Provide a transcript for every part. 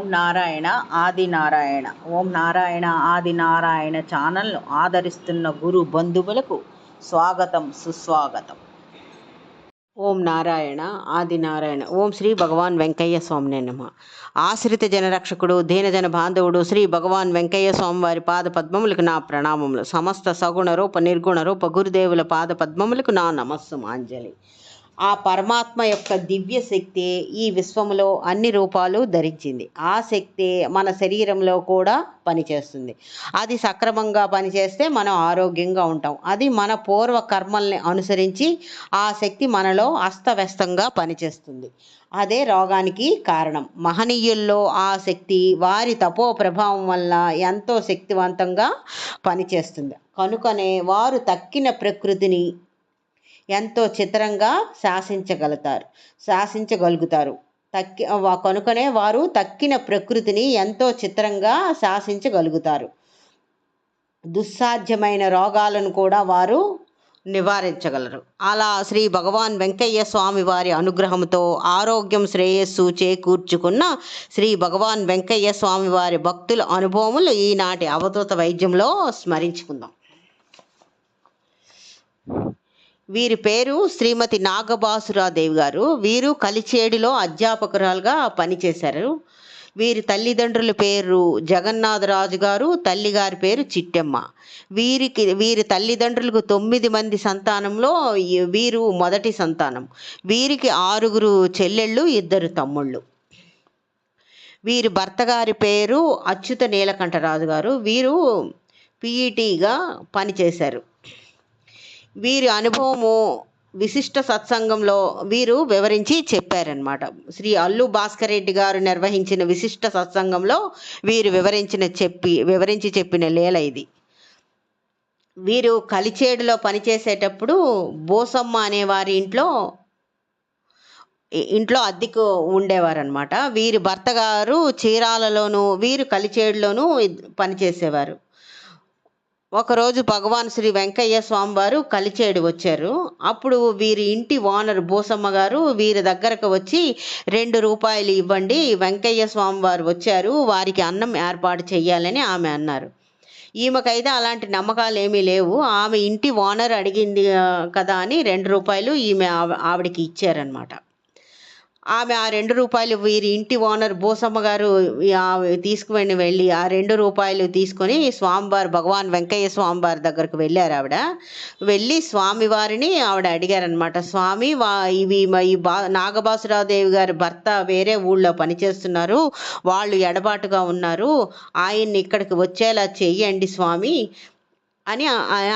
ఓం నారాయణ ఆది నారాయణ. ఓం నారాయణ ఆది నారాయణ ఛానల్ను ఆదరిస్తున్న గురు బంధువులకు స్వాగతం, సుస్వాగతం. ఓం నారాయణ ఆది నారాయణ. ఓం శ్రీ భగవాన్ వెంకయ్య స్వామినే నమః. ఆశ్రిత జనరక్షకుడు, దీనజన బాంధవుడు శ్రీ భగవాన్ వెంకయ్య స్వామి వారి పాద పద్మములకు నా ప్రణామములు. సమస్త సగుణ రూప నిర్గుణ రూప గురుదేవుల పాద పద్మములకు నా నమస్సు మాంజలి. ఆ పరమాత్మ యొక్క దివ్య శక్తి ఈ విశ్వంలో అన్ని రూపాలు ధరించింది. ఆ శక్తి మన శరీరంలో కూడా పనిచేస్తుంది. అది సక్రమంగా పనిచేస్తే మనం ఆరోగ్యంగా ఉంటాం. అది మన పూర్వ కర్మల్ని అనుసరించి ఆ శక్తి మనలో అస్తవ్యస్తంగా పనిచేస్తుంది. అదే రోగానికి కారణం. మహనీయుల్లో ఆ శక్తి వారి తపో ప్రభావం వల్ల ఎంతో శక్తివంతంగా పనిచేస్తుంది. కనుకనే వారు తక్కిన ప్రకృతిని ఎంతో చిత్రంగా శాసించగలుగుతారు. కనుకనే వారు తక్కిన ప్రకృతిని ఎంతో చిత్రంగా శాసించగలుగుతారు. దుస్సాధ్యమైన రోగాలను కూడా వారు నివారించగలరు. అలా శ్రీ భగవాన్ వెంకయ్య స్వామి వారి అనుగ్రహంతో ఆరోగ్యం శ్రేయస్సు చేకూర్చుకున్న శ్రీ భగవాన్ వెంకయ్య స్వామి వారి భక్తుల అనుభవములు ఈనాటి అవధూత వైద్యంలో స్మరించుకుందాం. వీరి పేరు శ్రీమతి నాగబాసురాదేవి గారు. వీరు కలిచేడులో అధ్యాపకురాలుగా పనిచేశారు. వీరి పేరు జగన్నాథరాజు గారు, తల్లిగారి పేరు చిట్టెమ్మ. వీరి తల్లిదండ్రులకు 9 మంది సంతానంలో వీరు మొదటి సంతానం. వీరికి 6 చెల్లెళ్ళు, 2 తమ్ముళ్ళు. వీరి భర్త గారి పేరు అచ్యుత నీలకంఠరాజు గారు. వీరు పిఈటిగా పనిచేశారు. వీరి అనుభవము విశిష్ట సత్సంగంలో వీరు వివరించి చెప్పారనమాట. శ్రీ అల్లు భాస్కర్ రెడ్డి గారు నిర్వహించిన విశిష్ట సత్సంగంలో వీరు వివరించి చెప్పిన లీల ఇది. వీరు కలిచేడులో పనిచేసేటప్పుడు బోసమ్మ అనే వారి ఇంట్లో అద్దెకు ఉండేవారనమాట. వీరి భర్త గారు చీరాలలోను, వీరు కలిచేడులోనూ పనిచేసేవారు. ఒకరోజు భగవాన్ శ్రీ వెంకయ్య స్వామి వారు కలిచేడు వచ్చారు. అప్పుడు వీరి ఇంటి ఓనర్ బోసమ్మ గారు వీరి దగ్గరకు వచ్చి 2 రూపాయలు ఇవ్వండి, వెంకయ్య స్వామి వారు వచ్చారు, వారికి అన్నం ఏర్పాటు చెయ్యాలని ఆమె అన్నారు. ఈమెకైతే అలాంటి నమ్మకాలు ఏమీ లేవు. ఆమె ఇంటి ఓనర్ అడిగింది కదా అని 2 రూపాయలు ఆవిడకి ఇచ్చారనమాట. ఆమె ఆ 2 రూపాయలు వీరి ఇంటి ఓనర్ బోసమ్మ గారు వెళ్ళి ఆ 2 రూపాయలు తీసుకొని స్వామివారు భగవాన్ వెంకయ్య స్వామివారి దగ్గరకు వెళ్ళారు. వెళ్ళి స్వామివారిని అడిగారనమాట. స్వామి, ఇవి నాగబాసురాదేవి గారి భర్త వేరే ఊళ్ళో పనిచేస్తున్నారు, వాళ్ళు ఎడబాటుగా ఉన్నారు, ఆయన్ని ఇక్కడికి వచ్చేలా చెయ్యండి స్వామి అని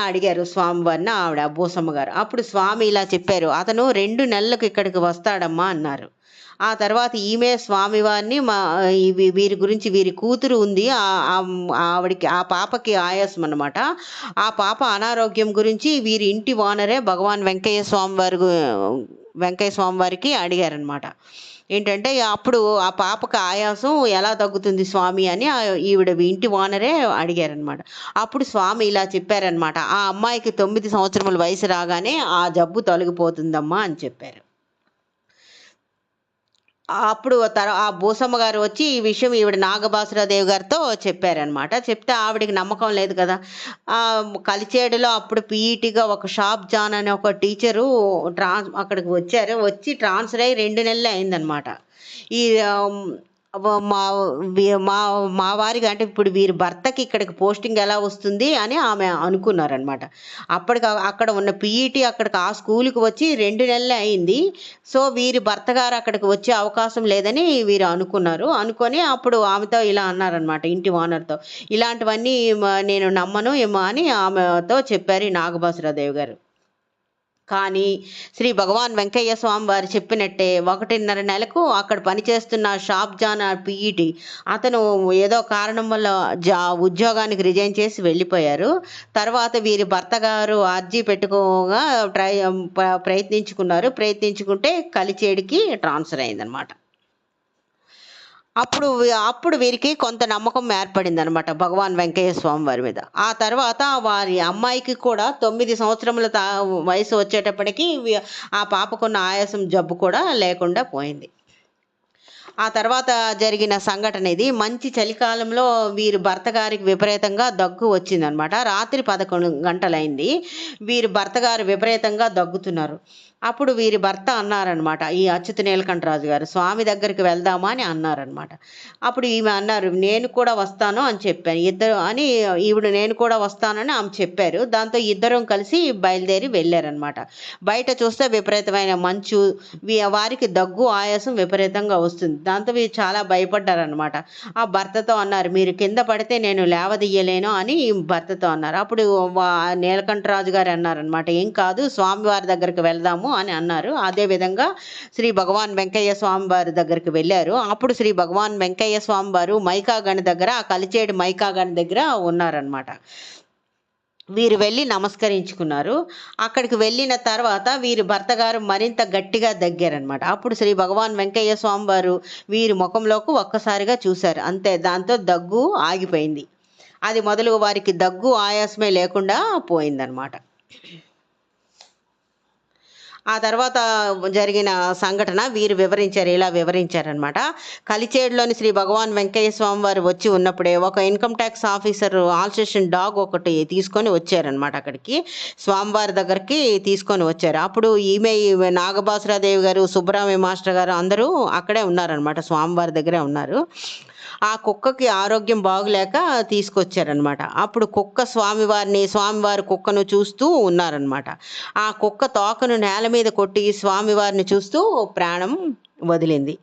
అడిగారు స్వామివారిని బోసమ్మ గారు. అప్పుడు స్వామి ఇలా చెప్పారు, అతను 2 నెలలకు ఇక్కడికి వస్తాడమ్మా అన్నారు. ఆ తర్వాత ఈమె స్వామివారిని వీరి కూతురు ఉంది, ఆవిడికి ఆ పాపకి ఆయాసం అన్నమాట. ఆ పాప అనారోగ్యం గురించి వీరి ఇంటి ఓనరే భగవాన్ వెంకయ్య స్వామి వారికి అడిగారనమాట. ఏంటంటే అప్పుడు ఆ పాపకు ఆయాసం ఎలా తగ్గుతుంది స్వామి అని ఈవిడ ఇంటి ఓనరే అడిగారనమాట. అప్పుడు స్వామి ఇలా చెప్పారనమాట, ఆ అమ్మాయికి 9 సంవత్సరముల వయసు రాగానే ఆ జబ్బు తొలగిపోతుందమ్మా అని చెప్పారు. అప్పుడు ఆ బోసమ్మ గారు వచ్చి ఈ విషయం ఈవిడ నాగబాసురాదేవి గారితో చెప్పారనమాట. చెప్తే ఆవిడకి నమ్మకం లేదు కదా. కలిచేడులో అప్పుడు పీఈటీగా ఒక షాప్ జాన్ అనే ఒక టీచరు అక్కడికి వచ్చి ట్రాన్స్ఫర్ అయ్యి 2 నెలలే అయిందనమాట. ఈ మా వారికి అంటే ఇప్పుడు వీరి భర్తకి ఇక్కడికి పోస్టింగ్ ఎలా వస్తుంది అని ఆమె అనుకున్నారనమాట. అక్కడ ఉన్న పీఈటీ అక్కడికి ఆ స్కూల్కి వచ్చి 2 నెలలే అయింది. సో వీరి భర్త గారు అక్కడికి వచ్చే అవకాశం లేదని వీరు అనుకొని అప్పుడు ఆమెతో ఇలా అన్నారనమాట, ఇంటి ఓనర్తో, ఇలాంటివన్నీ నేను నమ్మను ఏమో అని ఆమెతో చెప్పారు నాగబాసురాదేవి గారు. కానీ శ్రీ భగవాన్ వెంకయ్య స్వామి వారు చెప్పినట్టే 1.5 నెలకు అక్కడ పనిచేస్తున్న షాప్ జాన్ పీఈటీ అతను ఏదో కారణం వల్ల ఉద్యోగానికి రిజైన్ చేసి వెళ్ళిపోయారు. తర్వాత వీరి భర్త గారు అర్జీ పెట్టుకోగా ప్రయత్నించుకుంటే కలిచేడికి ట్రాన్స్ఫర్ అయిందనమాట. అప్పుడు వీరికి కొంత నమ్మకం ఏర్పడింది అనమాట భగవాన్ వెంకయ్య స్వామి వారి మీద. ఆ తర్వాత వారి అమ్మాయికి కూడా 9 సంవత్సరముల వయసు వచ్చేటప్పటికి ఆ పాపకున్న ఆయాసం జబ్బు కూడా లేకుండా పోయింది. ఆ తర్వాత జరిగిన సంఘటన ఇది. మంచి చలికాలంలో వీరి భర్త గారికి విపరీతంగా దగ్గు వచ్చిందనమాట. రాత్రి 11 గంటలయింది. వీరి భర్త గారు విపరీతంగా దగ్గుతున్నారు. అప్పుడు వీరి భర్త అన్నారనమాట, ఈ అచ్యుత నీలకంఠరాజు గారు, స్వామి దగ్గరికి వెళ్దామా అని అన్నారనమాట. అప్పుడు ఈమె అన్నారు, నేను కూడా వస్తాను అని చెప్పాను. ఇద్దరు అని ఈవిడ నేను కూడా వస్తానని ఆమె చెప్పారు. దాంతో ఇద్దరం కలిసి బయలుదేరి వెళ్ళారనమాట. బయట చూస్తే విపరీతమైన మంచు, వారికి దగ్గు ఆయాసం విపరీతంగా వస్తుంది. దాంతో వీరు చాలా భయపడ్డారనమాట. ఆ భర్తతో అన్నారు, మీరు కింద పడితే నేను లేవదీయలేను అని భర్తతో అన్నారు. అప్పుడు నీలకంఠరాజు గారు అన్నారనమాట, ఏం కాదు, స్వామివారి దగ్గరికి వెళ్దాము అని అన్నారు. అదేవిధంగా శ్రీ భగవాన్ వెంకయ్య స్వామి వారి దగ్గరికి వెళ్ళారు. అప్పుడు శ్రీ భగవాన్ వెంకయ్య స్వామి వారు మైకాగని దగ్గర, ఆ కలిచేడు మైకాగని దగ్గర ఉన్నారనమాట. వీరు వెళ్ళి నమస్కరించుకున్నారు. అక్కడికి వెళ్ళిన తర్వాత వీరి భర్త గారు మరింత గట్టిగా దగ్గారనమాట. అప్పుడు శ్రీ భగవాన్ వెంకయ్య స్వామి వారు వీరి ముఖంలోకి ఒక్కసారిగా చూశారు. అంతే, దాంతో దగ్గు ఆగిపోయింది. అది మొదలు వారికి దగ్గు ఆయాసమే లేకుండా పోయిందనమాట. ఆ తర్వాత జరిగిన సంఘటన వీరు వివరించారు, ఇలా వివరించారనమాట. కలిచేడులోని శ్రీ భగవాన్ వెంకయ్య స్వామి వారు వచ్చి ఉన్నప్పుడే ఒక income tax officer Alsatian dog ఒకటి తీసుకొని వచ్చారనమాట. అక్కడికి స్వామివారి దగ్గరికి తీసుకొని వచ్చారు. అప్పుడు ఈమె నాగభాసురాదేవి గారు, సుబ్బరామయ్య మాస్టర్ గారు అందరూ అక్కడే ఉన్నారనమాట, స్వామివారి దగ్గరే ఉన్నారు. ఆ కుక్కకి ఆరోగ్యం బాగులేక తీసుకొచ్చారనమాట. అప్పుడు కుక్క స్వామివారి కుక్కను చూస్తూ ఉన్నారనమాట. ఆ కుక్క తోకను నేల మీద కొట్టి స్వామివారిని చూస్తూ ప్రాణం వదిలింది.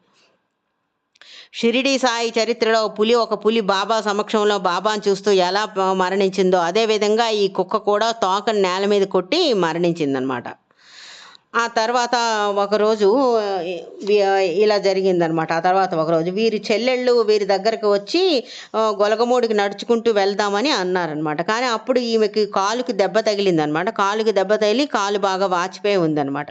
షిరిడి సాయి చరిత్రలో ఒక పులి బాబా సమక్షంలో బాబాను చూస్తూ ఎలా మరణించిందో అదేవిధంగా ఈ కుక్క కూడా తోకను నేల మీద కొట్టి మరణించిందనమాట. ఆ తర్వాత ఒకరోజు ఇలా జరిగిందనమాట. ఆ తర్వాత ఒకరోజు వీరి చెల్లెళ్ళు వీరి దగ్గరకు వచ్చి గొలగమూడికి నడుచుకుంటూ వెళ్దామని అన్నారనమాట. కానీ అప్పుడు ఈమెకి కాలుకి దెబ్బ తగిలిందనమాట. కాలుకి దెబ్బ తగిలి కాలు బాగా వాచిపోయి ఉందనమాట.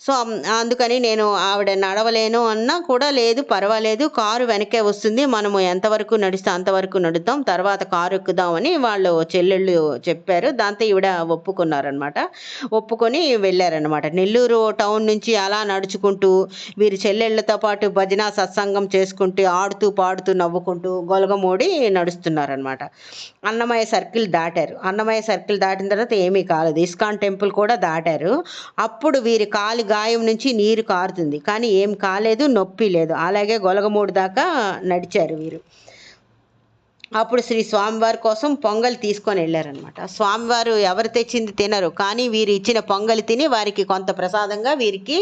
సో అందుకని నేను ఆవిడ నడవలేను అన్నా కూడా, లేదు పర్వాలేదు, కారు వెనకే వస్తుంది, మనము ఎంతవరకు నడిస్తే అంతవరకు నడుద్దాం, తర్వాత కారు ఎక్కుదామని వాళ్ళు చెల్లెళ్ళు చెప్పారు. దాంతో ఈవిడ ఒప్పుకున్నారనమాట. ఒప్పుకొని వెళ్ళారనమాట. నెల్లూరు టౌన్ నుంచి అలా నడుచుకుంటూ వీరి చెల్లెళ్ళతో పాటు భజన సత్సంగం చేసుకుంటూ ఆడుతూ పాడుతూ నవ్వుకుంటూ గొలగమూడి నడుస్తున్నారనమాట. అన్నమయ్య సర్కిల్ దాటారు. అన్నమయ్య సర్కిల్ దాటిన తర్వాత ఏమీ కాలేదు. ఇస్కాన్ టెంపుల్ కూడా దాటారు. అప్పుడు వీరి కాలి గాయం నుంచి నీరు కారుతుంది, కానీ ఏం కాలేదు, నొప్పి లేదు. అలాగే గొలగమూడి దాకా నడిచారు వీరు. అప్పుడు శ్రీ స్వామివారి కోసం పొంగలి తీసుకొని వెళ్ళారనమాట. స్వామివారు ఎవరు తెచ్చింది తినరు, కానీ వీరు ఇచ్చిన పొంగలి తిని వారికి కొంత ప్రసాదంగా వీరికి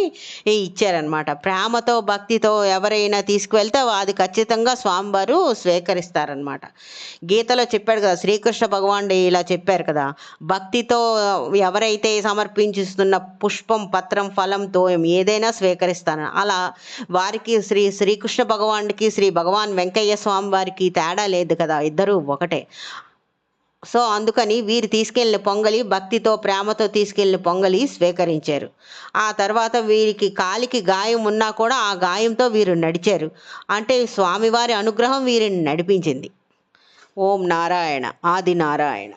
ఇచ్చారనమాట. ప్రేమతో భక్తితో ఎవరైనా తీసుకువెళ్తే అది ఖచ్చితంగా స్వామివారు స్వీకరిస్తారనమాట. గీతలో చెప్పాడు కదా, శ్రీకృష్ణ భగవానుడు ఇలా చెప్పారు కదా, భక్తితో ఎవరైతే సమర్పించుతున్న పుష్పం, పత్రం, ఫలంతో ఏదైనా స్వీకరిస్తాను. అలా వారికి శ్రీకృష్ణ భగవానుడికి శ్రీ భగవాన్ వెంకయ్య స్వామి వారికి తేడా లేదు కదా, ఇద్దరు ఒకటే. సో అందుకని వీరు తీసుకెళ్ళిన పొంగలి, భక్తితో ప్రేమతో తీసుకెళ్ళిన పొంగలి స్వీకరించారు. ఆ తర్వాత వీరికి కాలికి గాయం ఉన్నా కూడా ఆ గాయంతో వీరు నడిచారు. అంటే స్వామివారి అనుగ్రహం వీరిని నడిపించింది. ఓం నారాయణ, ఆది నారాయణ.